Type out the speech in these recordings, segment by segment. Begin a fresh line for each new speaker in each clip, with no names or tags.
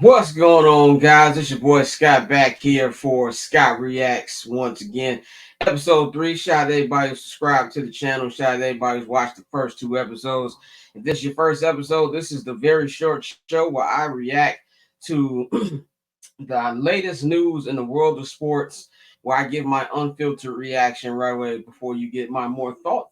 What's going on, guys? It's your boy Scott back here for Scott Reacts once again. Episode 3. Shout out to everybody who subscribed to the channel. Shout out to everybody who's watched the first two episodes. If this is your first episode, this is the very short show where I react to the latest news in the world of sports, where I give my unfiltered reaction right away before you get my more all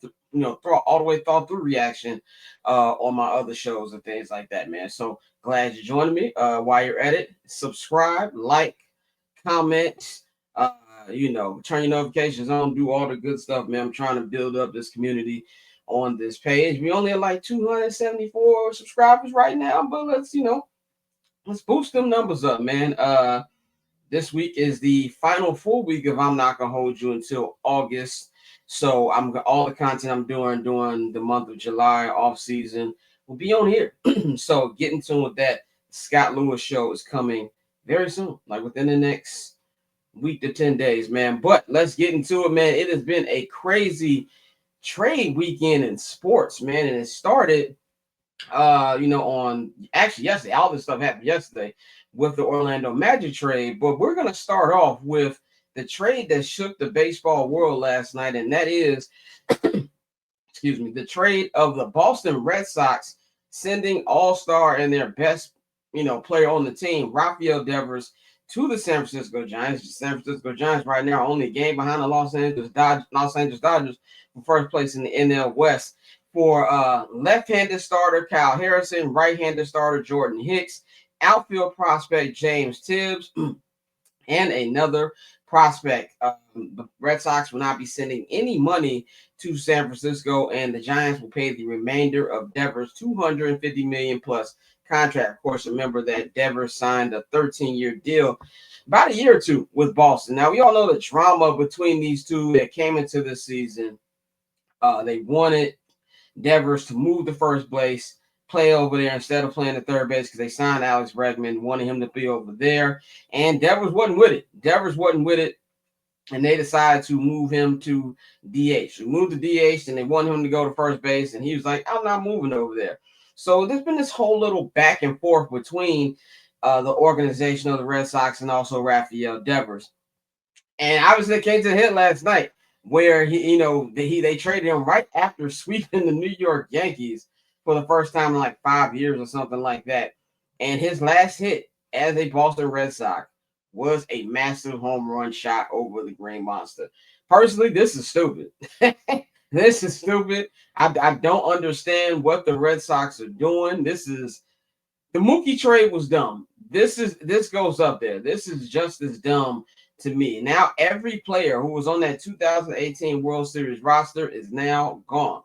the way thought through reaction on my other shows and things like that, man. So glad you're joining me. While you're at it, subscribe, like, comment, turn your notifications on, do all the good stuff, man. I'm trying to build up this community on this page. We only have like 274 subscribers right now, but let's boost them numbers up, man. This week is the final full week of I'm Not Gonna Hold You until August. So I'm all the content I'm doing during the month of July off season will be on here. So get in tune with that. Scott Lewis show is coming very soon, like within the next week to 10 days, man. But let's get into it, man. It has been a crazy trade weekend in sports, man, and it started on actually yesterday. All this stuff happened yesterday with the Orlando Magic trade, but we're gonna start off with the trade that shook the baseball world last night, and that is, excuse me, the trade of the Boston Red Sox sending All-Star and their best, player on the team, Rafael Devers, to the San Francisco Giants. The San Francisco Giants right now are only a game behind the Los Angeles Dodgers for first place in the NL West. For left-handed starter Kyle Harrison, right-handed starter Jordan Hicks, outfield prospect James Tibbs, and another prospect. The Red Sox will not be sending any money to San Francisco, and the Giants will pay the remainder of Devers' $250 million plus contract. Of course, remember that Devers signed a 13-year deal about a year or two with Boston. Now, we all know the drama between these two that came into this season. They wanted Devers to move to first base, play over there instead of playing at third base because they signed Alex Bregman, wanted him to be over there, and Devers wasn't with it. And they decided to move him to DH. We moved to DH, and they wanted him to go to first base, and he was like, "I'm not moving over there." So there's been this whole little back and forth between the organization of the Red Sox and also Rafael Devers. And obviously, it came to the hit last night where they traded him right after sweeping the New York Yankees for the first time in like 5 years or something like that. And his last hit as a Boston Red Sox was a massive home run shot over the Green Monster. Personally, this is stupid. This is stupid. I don't understand what the Red Sox are doing. The Mookie trade was dumb. This goes up there. This is just as dumb to me. Now every player who was on that 2018 World Series roster is now gone.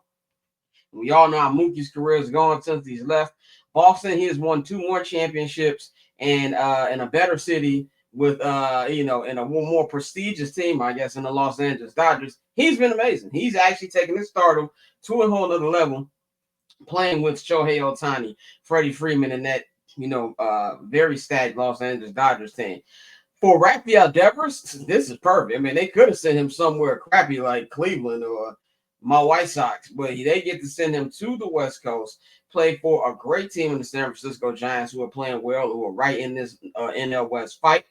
We all know how Mookie's career is gone since he's left Boston. He has won 2 more championships and in a better city with in a more prestigious team, I guess, in the Los Angeles Dodgers. He's been amazing. He's actually taken his stardom to a whole other level, playing with Shohei Ohtani, Freddie Freeman, and that very stacked Los Angeles Dodgers team. For Rafael Devers, this is perfect. I mean, they could have sent him somewhere crappy like Cleveland or my White Sox, but they get to send him to the West Coast, play for a great team in the San Francisco Giants who are playing well, who are right in this NL West fight.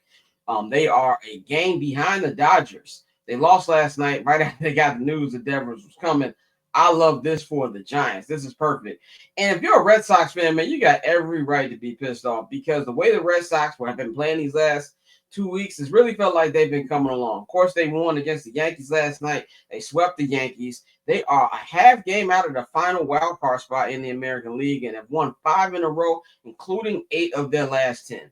They are a game behind the Dodgers. They lost last night right after they got the news that Devers was coming. I love this for the Giants. This is perfect. And if you're a Red Sox fan, man, you got every right to be pissed off because the way the Red Sox have been playing these last 2 weeks, it's really felt like they've been coming along. Of course, they won against the Yankees last night. They swept the Yankees. They are a half game out of the final wild card spot in the American League and have won 5 in a row, including 8 of their last 10.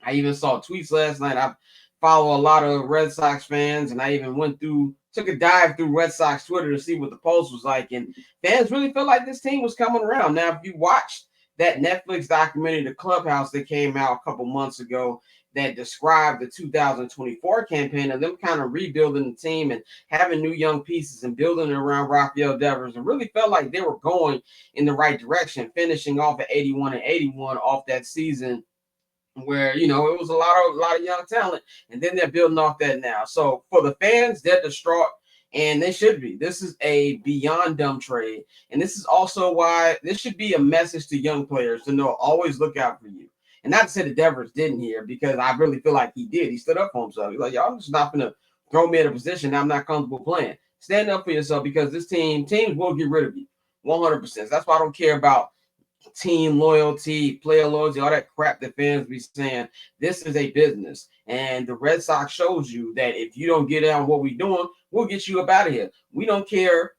I even saw tweets last night. I follow a lot of Red Sox fans, and I even took a dive through Red Sox Twitter to see what the post was like. And fans really felt like this team was coming around. Now, if you watched that Netflix documentary, The Clubhouse, that came out a couple months ago, that described the 2024 campaign of them kind of rebuilding the team and having new young pieces and building it around Rafael Devers, it really felt like they were going in the right direction, finishing off at 81-81 off that season where it was a lot of young talent, and then they're building off that now. So for the fans, they're distraught, and they should be. This is a beyond dumb trade, and this is also why this should be a message to young players to know always look out for you. And not to say the Devers didn't here, because I really feel like he did. He stood up for himself. He's like, y'all just not gonna throw me in a position I'm not comfortable playing. Stand up for yourself, because this teams will get rid of you 100%. That's why I don't care about team loyalty, player loyalty, all that crap that fans be saying. This is a business, and the Red Sox shows you that if you don't get on what we're doing, we'll get you up out of here. We don't care,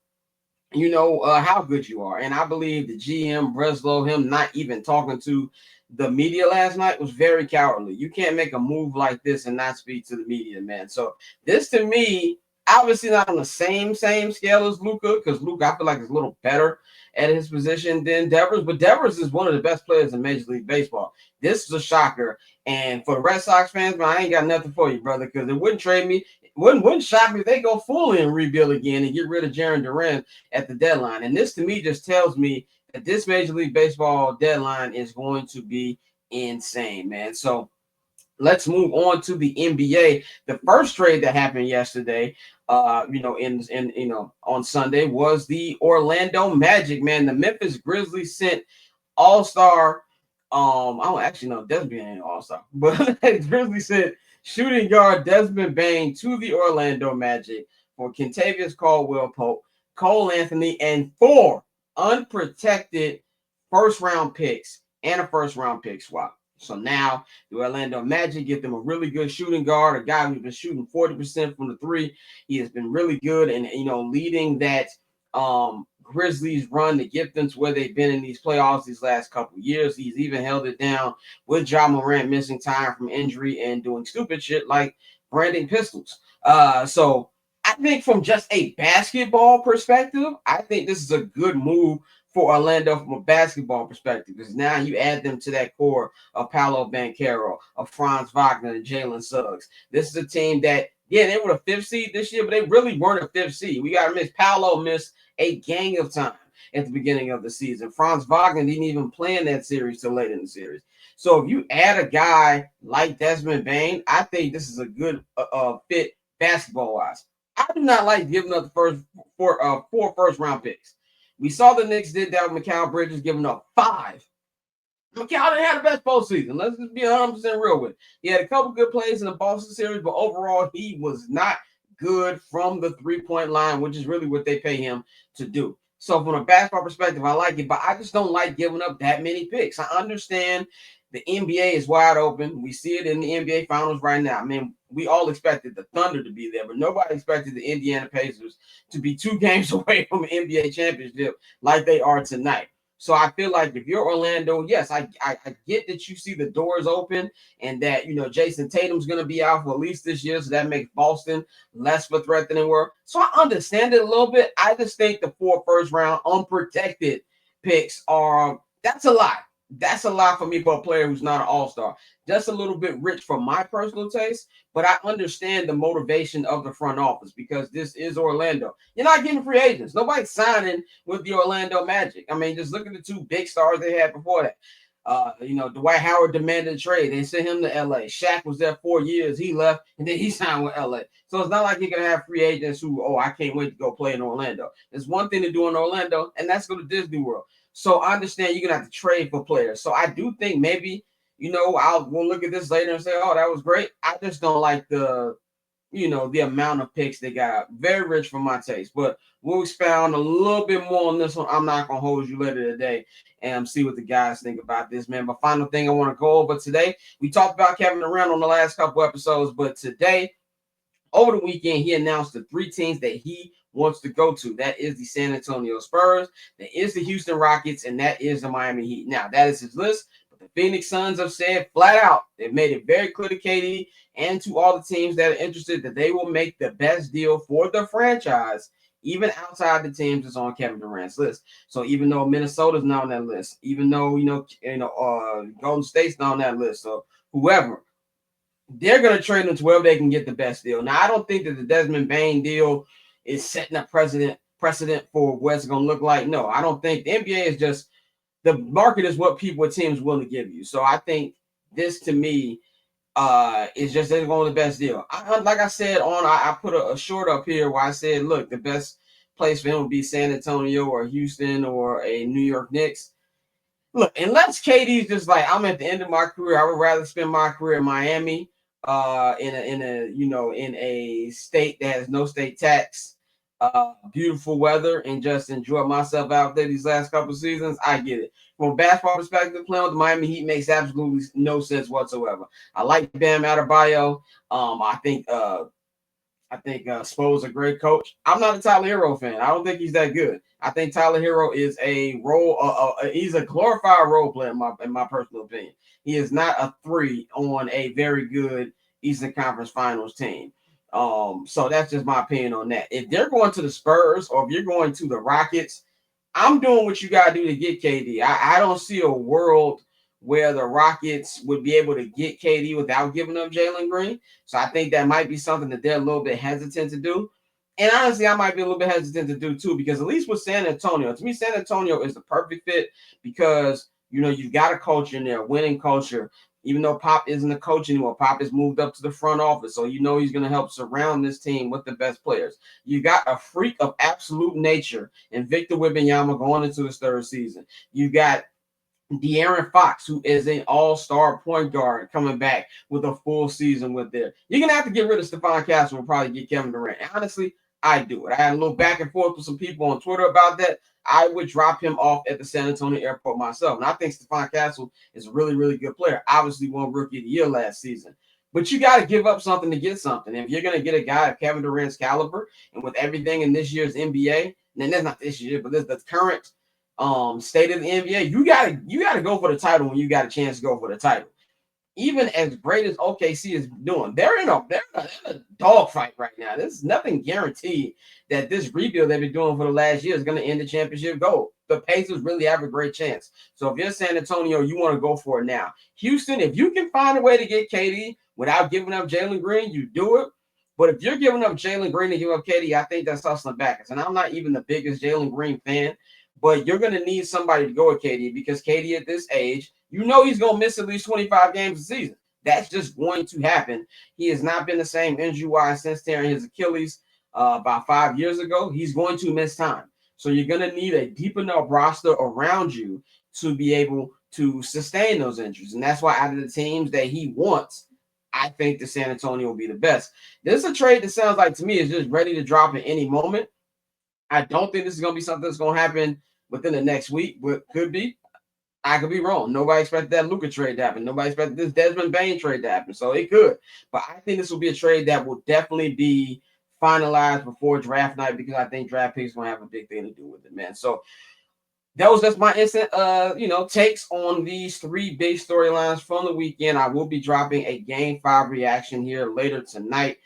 how good you are. And I believe the GM Breslow, him not even talking to the media last night, was very cowardly. You can't make a move like this and not speak to the media, man. So this, to me, obviously not on the same scale as Luka, because Luka, I feel like, is a little better at his position than Devers, but Devers is one of the best players in Major League Baseball. This is a shocker. And for the Red Sox fans, man, I ain't got nothing for you, brother, because it wouldn't trade me. Wouldn't shock me if they go fully and rebuild again and get rid of Jarren Duran at the deadline. And this, to me, just tells me that this Major League Baseball deadline is going to be insane, man. So let's move on to the NBA. The first trade that happened yesterday, on Sunday, was the Orlando Magic, man. The Memphis Grizzlies sent All-Star. I don't actually know Desmond Bane ain't All-Star, but Grizzlies sent shooting guard Desmond Bane to the Orlando Magic for Kentavious Caldwell-Pope, Cole Anthony, and 4 unprotected first-round picks and a first-round pick swap. So now the Orlando Magic give them a really good shooting guard, a guy who's been shooting 40% from the three. He has been really good and, leading that Grizzlies run to get them to where they've been in these playoffs these last couple of years. He's even held it down with Ja Morant missing time from injury and doing stupid shit like branding pistols. So I think from just a basketball perspective, I think this is a good move for Orlando from a basketball perspective, because now you add them to that core of Paolo Banchero, of Franz Wagner, and Jalen Suggs. This is a team that, yeah, they were a 5th seed this year, but they really weren't a 5th seed. We got to miss Paolo missed a gang of time at the beginning of the season. Franz Wagner didn't even play in that series till late in the series. So if you add a guy like Desmond Bane, I think this is a good fit basketball-wise. I do not like giving up the four first-round picks. We saw the Knicks did that with Mikal Bridges, giving up 5. Mikal didn't have the best postseason. Let's just be 100% real with it. He had a couple good plays in the Boston series, but overall, he was not good from the three-point line, which is really what they pay him to do. So from a basketball perspective, I like it, but I just don't like giving up that many picks. I understand the NBA is wide open. We see it in the NBA Finals right now. I mean, we all expected the Thunder to be there, but nobody expected the Indiana Pacers to be 2 games away from an NBA championship like they are tonight. So I feel like if you're Orlando, yes, I get that you see the doors open and that, Jason Tatum's going to be out for at least this year, so that makes Boston less of a threat than they were. So I understand it a little bit. I just think the 4 first-round unprotected picks that's a lot. That's a lot for me for a player who's not an all-star. Just a little bit rich for my personal taste, but I understand the motivation of the front office because this is Orlando. You're not getting free agents. Nobody's signing with the Orlando Magic. I mean, just look at the 2 big stars they had before that. Dwight Howard demanded a trade. They sent him to LA. Shaq was there 4 years. He left, and then he signed with LA. So it's not like you're going to have free agents who, I can't wait to go play in Orlando. There's one thing to do in Orlando, and that's go to Disney World. So I understand you're going to have to trade for players. So I do think maybe, we'll look at this later and say, oh, that was great. I just don't like the amount of picks they got. Very rich for my taste. But we'll expound a little bit more on this one. I'm not going to hold you later today and see what the guys think about this, man. But final thing I want to go over today, we talked about Kevin Durant on the last couple episodes, but today, over the weekend, he announced the 3 teams that he wants to go to. That is the San Antonio Spurs, that is the Houston Rockets, and that is the Miami Heat. Now, that is his list, but the Phoenix Suns have said flat out, they've made it very clear to KD and to all the teams that are interested that they will make the best deal for the franchise, even outside the teams that's on Kevin Durant's list. So even though Minnesota's not on that list, even though, Golden State's not on that list, so whoever, they're going to trade them to wherever they can get the best deal. Now, I don't think that the Desmond Bane deal is setting a precedent for what it's going to look like. No, I don't think. The NBA is just, the market is what teams willing to give you. So I think this, to me, is just they're going to the best deal. Like I said, I put a short up here where I said, look, the best place for him would be San Antonio or Houston or a New York Knicks. Look, unless KD's just like, I'm at the end of my career, I would rather spend my career in Miami, in a state that has no state tax, beautiful weather, and just enjoy myself out there these last couple of seasons. I get it. From a basketball perspective, playing with the Miami Heat makes absolutely no sense whatsoever. I like Bam Adebayo. I think Spo's a great coach. I'm not a Tyler Hero fan. I don't think he's that good. I think Tyler Hero is a he's a glorified role player in my personal opinion. He is not a three on a very good Eastern Conference Finals team. So that's just my opinion on that. If they're going to the Spurs or if you're going to the Rockets, I'm doing what you gotta do to get KD. I don't see a world where the Rockets would be able to get KD without giving up Jalen Green. So I think that might be something that they're a little bit hesitant to do. And honestly, I might be a little bit hesitant to do too, because at least with San Antonio, to me, San Antonio is the perfect fit because you've got a culture in there, winning culture. Even though Pop isn't a coach anymore, Pop has moved up to the front office. So he's going to help surround this team with the best players. You got a freak of absolute nature in Victor Wembanyama going into his third season. You got De'Aaron Fox, who is an all-star point guard, coming back with a full season with there. You're going to have to get rid of Stephon Castle and probably get Kevin Durant. And honestly, I do it. I had a little back and forth with some people on Twitter about that. I would drop him off at the San Antonio airport myself. And I think Stephon Castle is a really, really good player. Obviously won Rookie of the Year last season. But you got to give up something to get something. If you're going to get a guy of Kevin Durant's caliber and with everything in this year's NBA, and that's not this year, but this the current state of the NBA, you gotta go for the title when you got a chance to go for the title. Even as great as OKC is doing, they're in a dogfight right now. There's nothing guaranteed that this rebuild they've been doing for the last year is going to end the championship goal. The Pacers really have a great chance. So if you're San Antonio, you want to go for it now. Houston, if you can find a way to get KD without giving up Jalen Green, you do it. But if you're giving up Jalen Green and giving up KD, I think that's hustling backwards. And I'm not even the biggest Jalen Green fan, but you're going to need somebody to go with KD because KD at this age, he's going to miss at least 25 games a season. That's just going to happen. He has not been the same injury-wise since tearing his Achilles about 5 years ago. He's going to miss time. So you're going to need a deep enough roster around you to be able to sustain those injuries. And that's why out of the teams that he wants, I think the San Antonio will be the best. This is a trade that sounds like to me is just ready to drop at any moment. I don't think this is going to be something that's going to happen within the next week, but could be. I could be wrong. Nobody expected that Luka trade to happen. Nobody expected this Desmond Bain trade to happen. So it could. But I think this will be a trade that will definitely be finalized before draft night because I think draft picks going to have a big thing to do with it, man. So that was just my instant, takes on these three big storylines from the weekend. I will be dropping a Game 5 reaction here later tonight.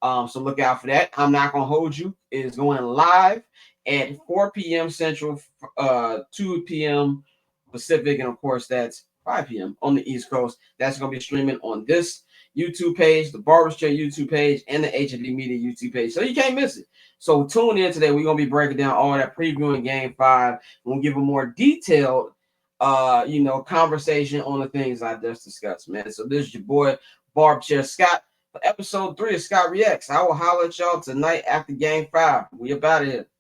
So look out for that. I'm not going to hold you. It is going live at 4 p.m. Central, 2 p.m. Pacific, and of course, that's 5 p.m. on the East Coast. That's going to be streaming on this YouTube page, the Barber's Chair YouTube page, and the HFD Media YouTube page. So you can't miss it. So tune in today. We're going to be breaking down all that, previewing Game 5. We'll give a more detailed, conversation on the things I just discussed, man. So this is your boy, Barb Chair Scott, for episode 3 of Scott Reacts. I will holler at y'all tonight after Game 5. We about it.